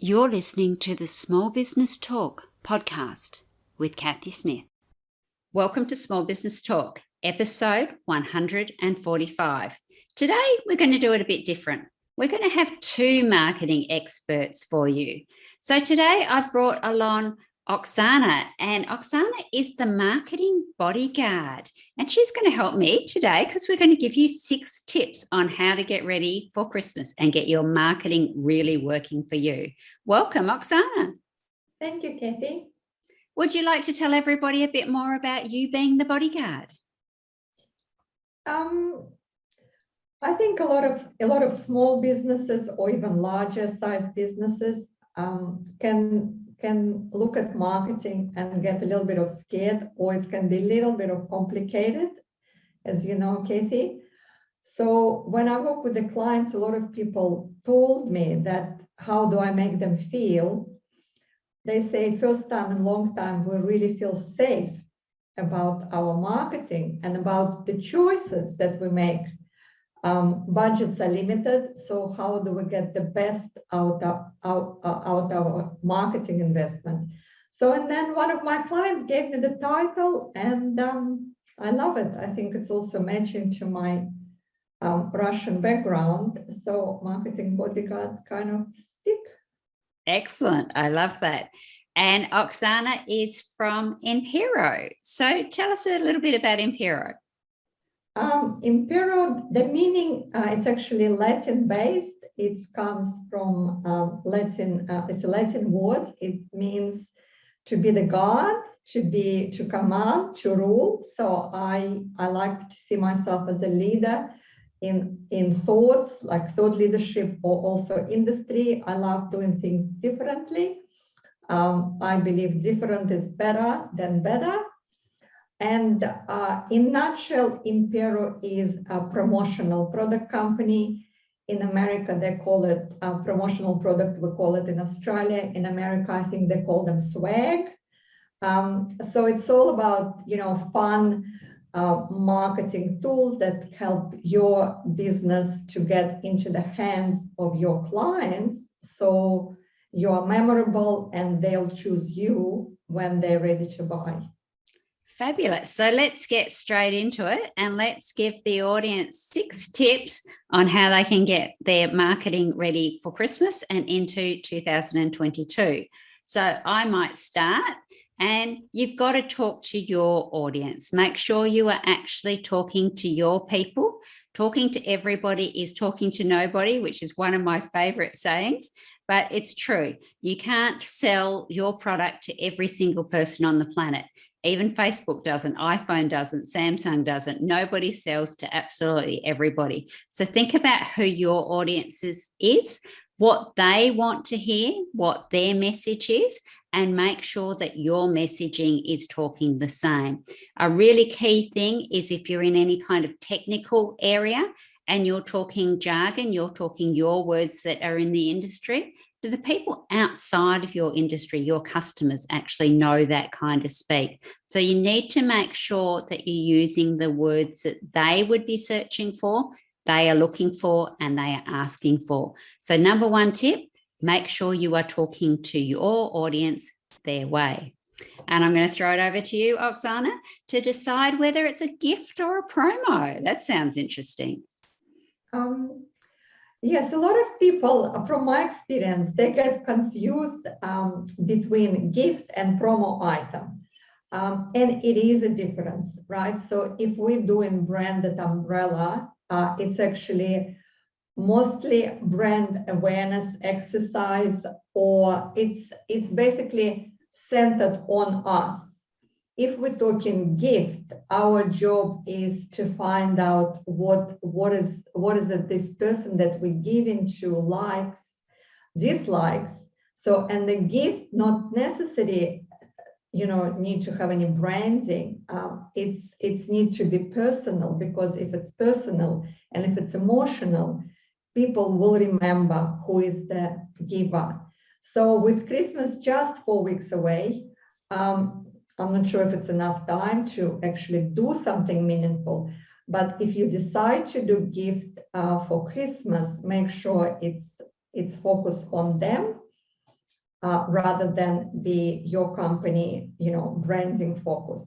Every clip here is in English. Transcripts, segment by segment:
You're listening to the Small Business Talk podcast with Cathy Smith. Welcome to Small Business Talk, episode 145. Today, we're going to do it a bit different. We're going to have two marketing experts for you. So today, I've brought along Oksana, and Oksana is the marketing bodyguard. And she's going to help me today because we're going to give you 6 tips on how to get ready for Christmas and get your marketing really working for you. Welcome, Oksana. Thank you, Cathy. Would you like to tell everybody a bit more about you being the bodyguard? I think a lot of small businesses or even larger size businesses can look at marketing and get a little bit of scared, or it can be a little bit of complicated, as you know, Cathy. So when I work with the clients, a lot of people told me that how do I make them feel? They say first time in a long time, we really feel safe about our marketing and about the choices that we make. Budgets are limited, so how do we get the best out of our marketing investment? So, and then one of my clients gave me the title, and I love it. I think it's also matching to my Russian background, so marketing bodyguard kind of stick. Excellent. I love that. And Oksana is from Empiro. So tell us a little bit about Empiro. Imperial, the meaning, it's actually Latin-based. It comes from Latin, it's a Latin word. It means to be the god, to command, to rule. So I like to see myself as a leader in thoughts, like thought leadership, or also industry. I love doing things differently. I believe different is better than better. And in a nutshell, Empiro is a promotional product company. In America, they call it a promotional product. We call it in Australia. In America, I think they call them swag. So it's all about, fun marketing tools that help your business to get into the hands of your clients. So you're memorable and they'll choose you when they're ready to buy. Fabulous. So let's get straight into it and let's give the audience 6 tips on how they can get their marketing ready for Christmas and into 2022. So I might start, and you've got to talk to your audience. Make sure you are actually talking to your people. Talking to everybody is talking to nobody, which is one of my favorite sayings, but it's true. You can't sell your product to every single person on the planet. Even Facebook doesn't, iPhone doesn't, Samsung doesn't. Nobody sells to absolutely everybody. So think about who your audience is, what they want to hear, what their message is, and make sure that your messaging is talking the same. A really key thing is if you're in any kind of technical area and you're talking jargon, you're talking your words that are in the industry, do the people outside of your industry, your customers, actually know that kind of speak? So you need to make sure that you're using the words that they would be searching for, they are looking for, and they are asking for. So number 1 tip, make sure you are talking to your audience their way. And I'm going to throw it over to you, Oksana, to decide whether it's a gift or a promo. That sounds interesting. Yes, a lot of people, from my experience, they get confused between gift and promo item. And it is a difference, right? So if we're doing branded umbrella, it's actually mostly brand awareness exercise, or it's basically centered on us. If we're talking gift, our job is to find out what is it this person that we're giving to likes, dislikes. So, and the gift not necessarily, need to have any branding. It's need to be personal, because if it's personal and if it's emotional, people will remember who is the giver. So with Christmas just 4 weeks away, I'm not sure if it's enough time to actually do something meaningful, but if you decide to do gift for Christmas, make sure it's focused on them rather than be your company, branding focus.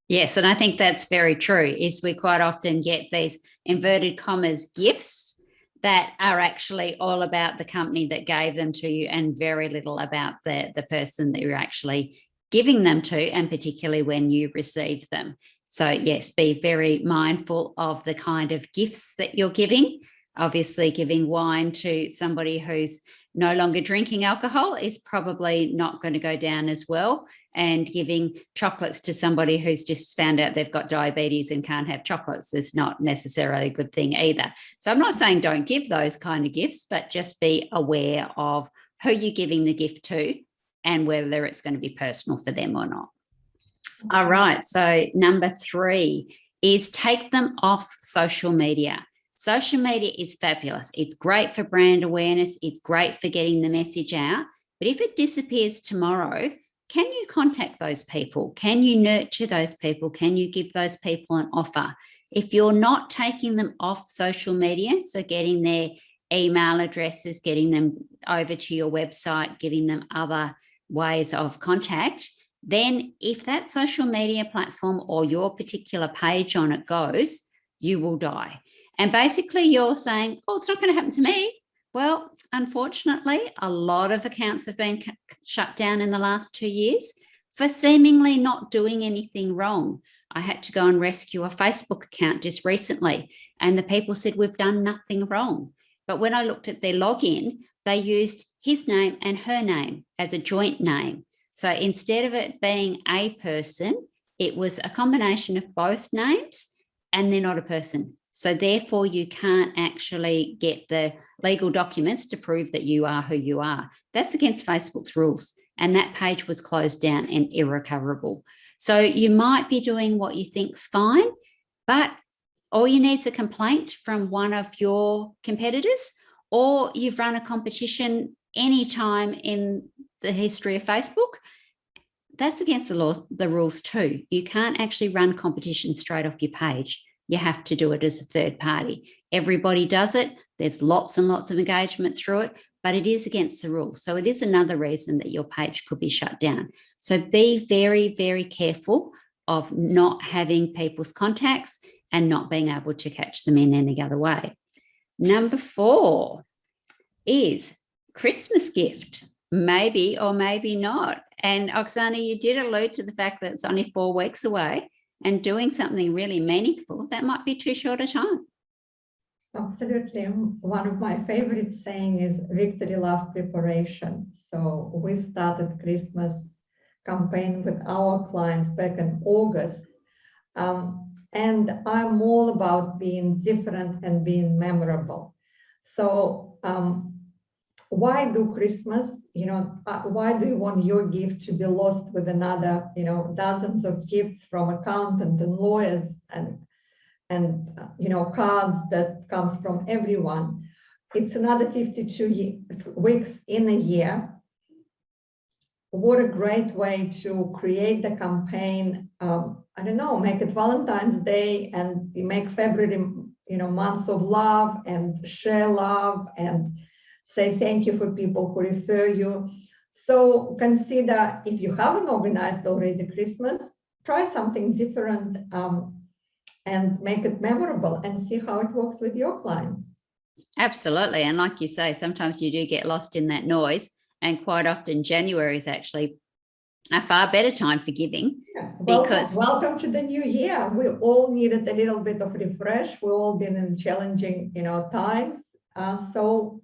Yes, and I think that's very true, is we quite often get these inverted commas gifts that are actually all about the company that gave them to you and very little about the person that you're actually giving them to, and particularly when you receive them. So yes, be very mindful of the kind of gifts that you're giving. Obviously, giving wine to somebody who's no longer drinking alcohol is probably not going to go down as well. And giving chocolates to somebody who's just found out they've got diabetes and can't have chocolates is not necessarily a good thing either. So I'm not saying don't give those kind of gifts, but just be aware of who you're giving the gift to and whether it's going to be personal for them or not. All right. So number 3 is take them off social media. Social media is fabulous. It's great for brand awareness. It's great for getting the message out. But if it disappears tomorrow, can you contact those people? Can you nurture those people? Can you give those people an offer? If you're not taking them off social media, so getting their email addresses, getting them over to your website, giving them other ways of contact, then if that social media platform or your particular page on it goes, you will die. And basically you're saying, oh, it's not going to happen to me. Well, unfortunately, a lot of accounts have been shut down in the last 2 years for seemingly not doing anything wrong. I had to go and rescue a Facebook account just recently, and the people said, we've done nothing wrong. But when I looked at their login, they used his name and her name as a joint name. So instead of it being a person, it was a combination of both names, and they're not a person. So therefore, you can't actually get the legal documents to prove that you are who you are. That's against Facebook's rules. And that page was closed down and irrecoverable. So you might be doing what you think's fine, but all you need is a complaint from one of your competitors, or you've run a competition anytime in the history of Facebook. That's against the law, the rules too. You can't actually run competition straight off your page. You have to do it as a third party. Everybody does it. There's lots and lots of engagement through it, but it is against the rules. So it is another reason that your page could be shut down. So be very, very careful of not having people's contacts and not being able to catch them in any other way. Number 4 is Christmas gift. Maybe or maybe not. And Oksana, you did allude to the fact that it's only 4 weeks away. And doing something really meaningful, that might be too short a time. Absolutely. One of my favorite saying is victory love preparation. So we started Christmas campaign with our clients back in August. And I'm all about being different and being memorable. So why do Christmas? Why do you want your gift to be lost with another, dozens of gifts from accountants and lawyers and cards that comes from everyone? It's another 52 weeks in a year. What a great way to create the campaign. Make it Valentine's Day and make February, month of love, and share love and say thank you for people who refer you. So consider, if you haven't organized already Christmas, try something different and make it memorable and see how it works with your clients. Absolutely. And like you say, sometimes you do get lost in that noise, and quite often January is actually a far better time for giving. Yeah. Because welcome to the new year. We all needed a little bit of refresh. We've all been in challenging, times. So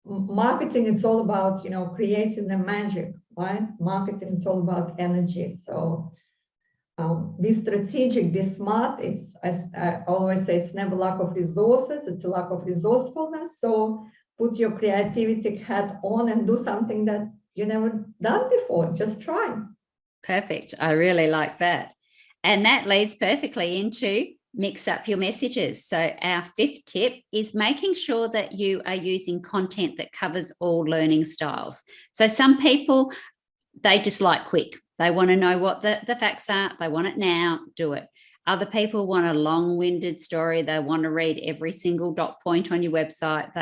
marketing, it's all about, creating the magic, right? Marketing, it's all about energy. So be strategic, be smart. It's, as I always say, it's never lack of resources, it's a lack of resourcefulness. So put your creativity hat on and do something that you never done before. Just try. Perfect. I really like that. And that leads perfectly into mix up your messages. So our 5th tip is making sure that you are using content that covers all learning styles. So some people, they just like quick. They want to know what the facts are. They want it now, do it. Other people want a long-winded story. They want to read every single dot point on your website.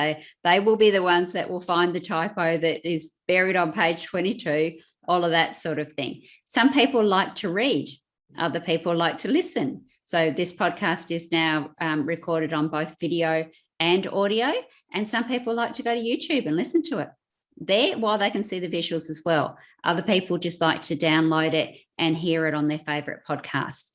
They will be the ones that will find the typo that is buried on page 22, all of that sort of thing. Some people like to read. Other people like to listen. So this podcast is now recorded on both video and audio. And some people like to go to YouTube and listen to it there while they can see the visuals as well. Other people just like to download it and hear it on their favorite podcast.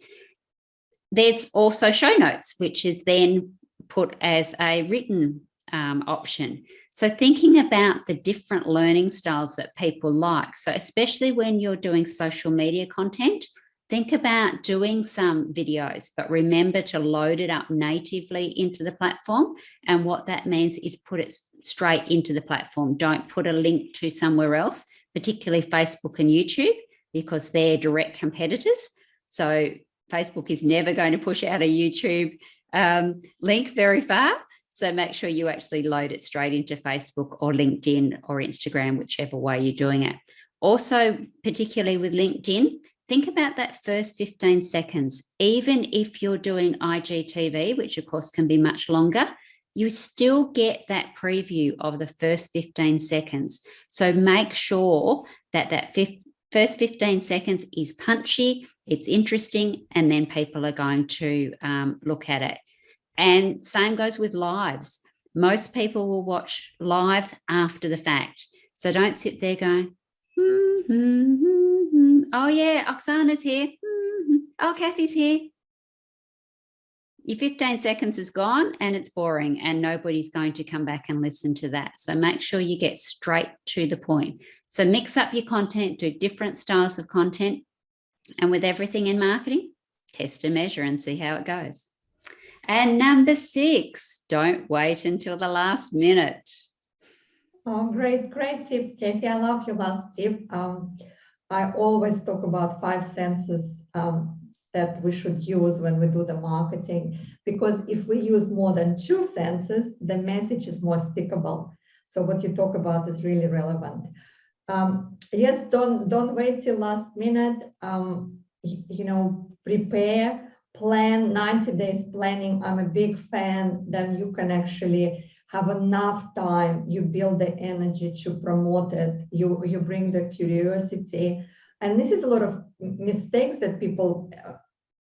There's also show notes, which is then put as a written option. So thinking about the different learning styles that people like. So especially when you're doing social media content, think about doing some videos, but remember to load it up natively into the platform. And what that means is put it straight into the platform. Don't put a link to somewhere else, particularly Facebook and YouTube, because they're direct competitors. So Facebook is never going to push out a YouTube link very far. So make sure you actually load it straight into Facebook or LinkedIn or Instagram, whichever way you're doing it. Also, particularly with LinkedIn, think about that first 15 seconds. Even if you're doing IGTV, which of course can be much longer, you still get that preview of the first 15 seconds. So make sure that first 15 seconds is punchy, it's interesting, and then people are going to look at it. And same goes with lives. Most people will watch lives after the fact. So don't sit there going, oh yeah, Oksana's here. Oh, Cathy's here. Your 15 seconds is gone and it's boring and nobody's going to come back and listen to that. So make sure you get straight to the point. So mix up your content, do different styles of content. And with everything in marketing, test and measure and see how it goes. And number 6, don't wait until the last minute. Oh, great tip, Cathy. I love your last tip. I always talk about 5 senses that we should use when we do the marketing, because if we use more than 2 senses, the message is more stickable. So what you talk about is really relevant. Yes, don't wait till last minute. Prepare, plan, 90 days planning. I'm a big fan. Then you can actually have enough time. You build the energy to promote it. You bring the curiosity. And this is a lot of mistakes that people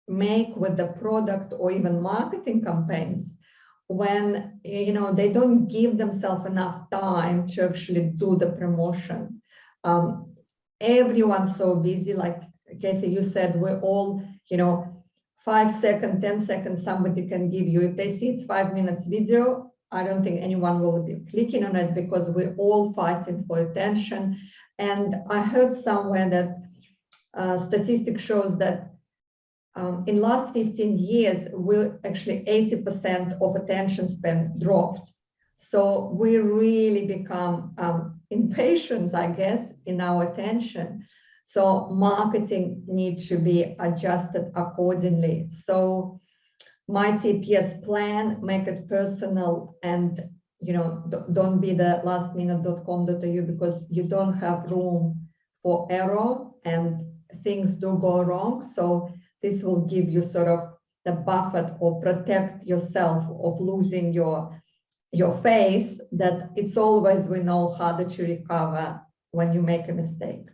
make with the product or even marketing campaigns, when they don't give themselves enough time to actually do the promotion. Everyone's so busy, like Cathy, you said, we're all 5 seconds, 10 seconds somebody can give you. If they see it's 5 minutes video, I don't think anyone will be clicking on it, because we're all fighting for attention. And I heard somewhere that statistic shows that in last 15 years, we're actually 80% of attention span dropped. So we really become impatient, I guess, in our attention. So marketing needs to be adjusted accordingly. So my tip, yes, plan, make it personal, and don't be the lastminute.com.au, because you don't have room for error and things do go wrong. So this will give you sort of the buffer or protect yourself of losing your face, that it's always, we know how to recover when you make a mistake.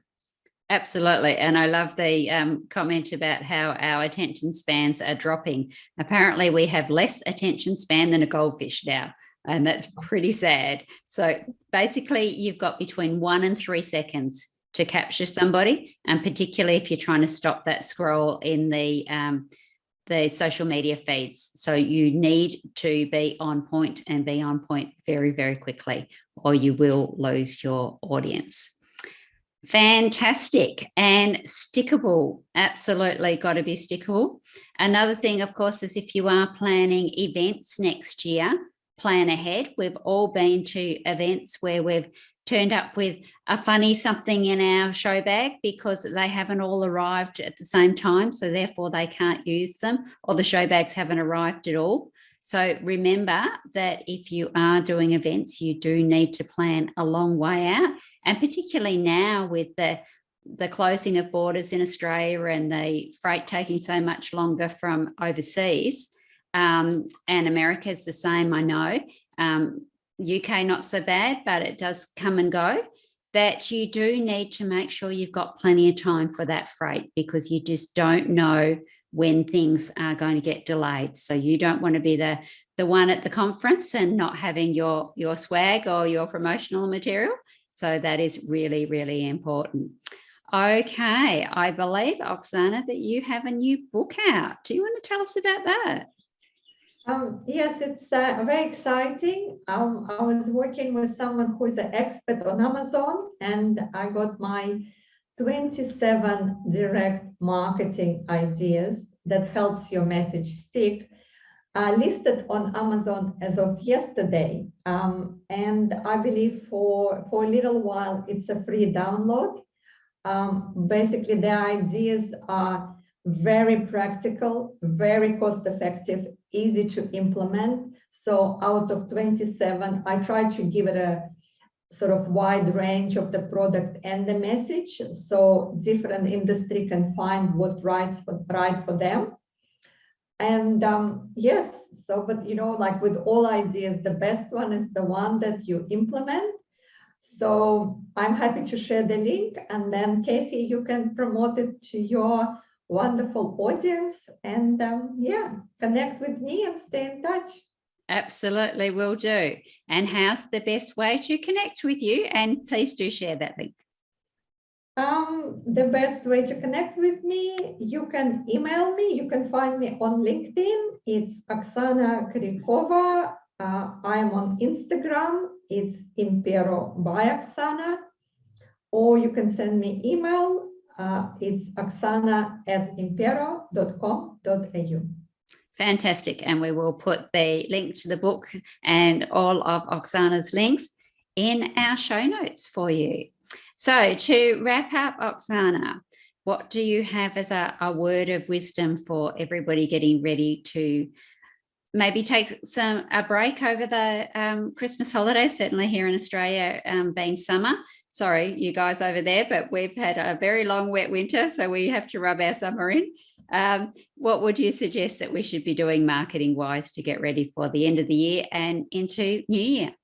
Absolutely. And I love the comment about how our attention spans are dropping. Apparently we have less attention span than a goldfish now, and that's pretty sad. So basically you've got between 1 and 3 seconds to capture somebody, and particularly if you're trying to stop that scroll in the social media feeds. So you need to be on point, and be on point very, very quickly, or you will lose your audience. Fantastic. And stickable, absolutely got to be stickable. Another thing, of course, is if you are planning events next year, plan ahead. We've all been to events where we've turned up with a funny something in our show bag because they haven't all arrived at the same time, so therefore they can't use them, or the show bags haven't arrived at all. So remember that if you are doing events, you do need to plan a long way out, and particularly now with the the closing of borders in Australia and the freight taking so much longer from overseas, and America's the same, I know. UK not so bad, but it does come and go, that you do need to make sure you've got plenty of time for that freight, because you just don't know when things are going to get delayed. So you don't want to be the one at the conference and not having your swag or your promotional material. So that is really, really important. Okay, I believe, Oksana, that you have a new book out. Do you want to tell us about that? Yes, it's very exciting. I was working with someone who is an expert on Amazon, and I got my 27 direct marketing ideas that helps your message stick, listed on Amazon as of yesterday. And I believe for a little while, it's a free download. Basically, the ideas are very practical, very cost-effective, easy to implement. So out of 27, I try to give it a sort of wide range of the product and the message, so different industry can find what right for them. And yes, so, but like with all ideas, the best one is the one that you implement. So I'm happy to share the link, and then Cathy, you can promote it to your wonderful audience, and yeah, connect with me and stay in touch. Absolutely, will do. And how's the best way to connect with you? And please do share that link. The best way to connect with me, you can email me. You can find me on LinkedIn. It's Oksana Koriakova. I'm on Instagram. It's Empiro by Oksana. Or you can send me email. It's oksana@empiro.com.au. Fantastic. And we will put the link to the book and all of Oksana's links in our show notes for you. So to wrap up, Oksana, what do you have as a word of wisdom for everybody getting ready to maybe take a break over the Christmas holidays, certainly here in Australia, being summer? Sorry, you guys over there, but we've had a very long, wet winter, so we have to rub our summer in. What would you suggest that we should be doing marketing-wise to get ready for the end of the year and into New Year?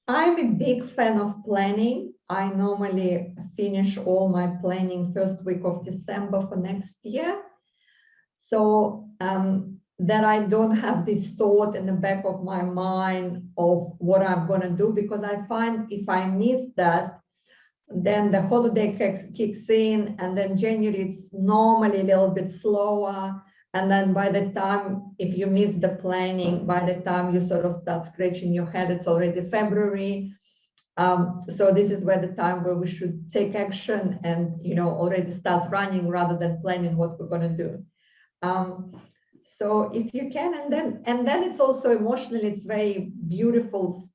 I'm a big fan of planning. I normally finish all my planning first week of December for next year. So that I don't have this thought in the back of my mind of what I'm going to do, because I find if I miss that, then the holiday kicks in, and then January it's normally a little bit slower. And then by the time, if you miss the planning, by the time you sort of start scratching your head, it's already February. So this is where the time where we should take action and, already start running rather than planning what we're going to do. So if you can, and then it's also emotionally, it's very beautiful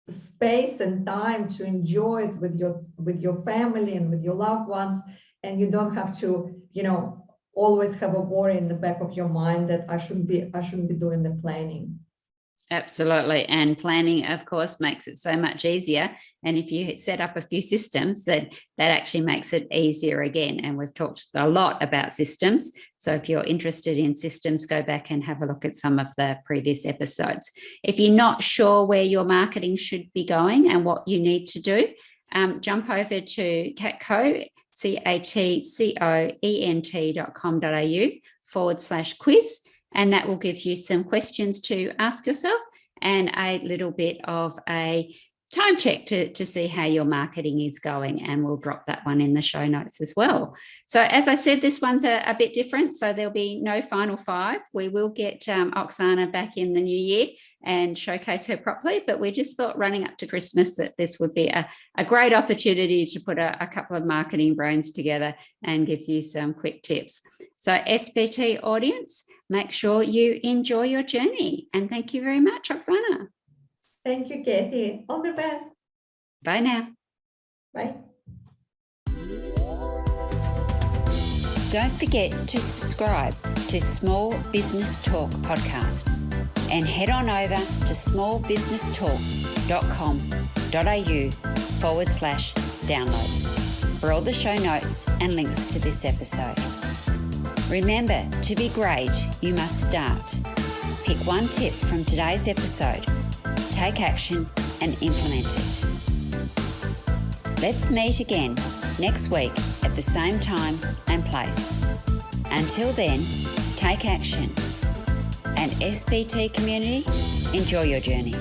space and time to enjoy it with your family and with your loved ones, and you don't have to, always have a worry in the back of your mind that I shouldn't be doing the planning. Absolutely. And planning, of course, makes it so much easier. And if you set up a few systems, that actually makes it easier again. And we've talked a lot about systems. So if you're interested in systems, go back and have a look at some of the previous episodes. If you're not sure where your marketing should be going and what you need to do, jump over to catcoent.com.au/quiz. And that will give you some questions to ask yourself and a little bit of a time check to see how your marketing is going. And we'll drop that one in the show notes as well. So as I said, this one's a bit different. So there'll be no final five. We will get Oksana back in the new year and showcase her properly. But we just thought running up to Christmas that this would be a great opportunity to put a couple of marketing brains together and gives you some quick tips. So SBT audience, make sure you enjoy your journey. And thank you very much, Oksana. Thank you, Cathy. All the best. Bye now. Bye. Don't forget to subscribe to Small Business Talk podcast and head on over to smallbusinesstalk.com.au/ downloads. For all the show notes and links to this episode. Remember, to be great, you must start. Pick one tip from today's episode, take action and implement it. Let's meet again next week at the same time and place. Until then, take action. And SPT community, enjoy your journey.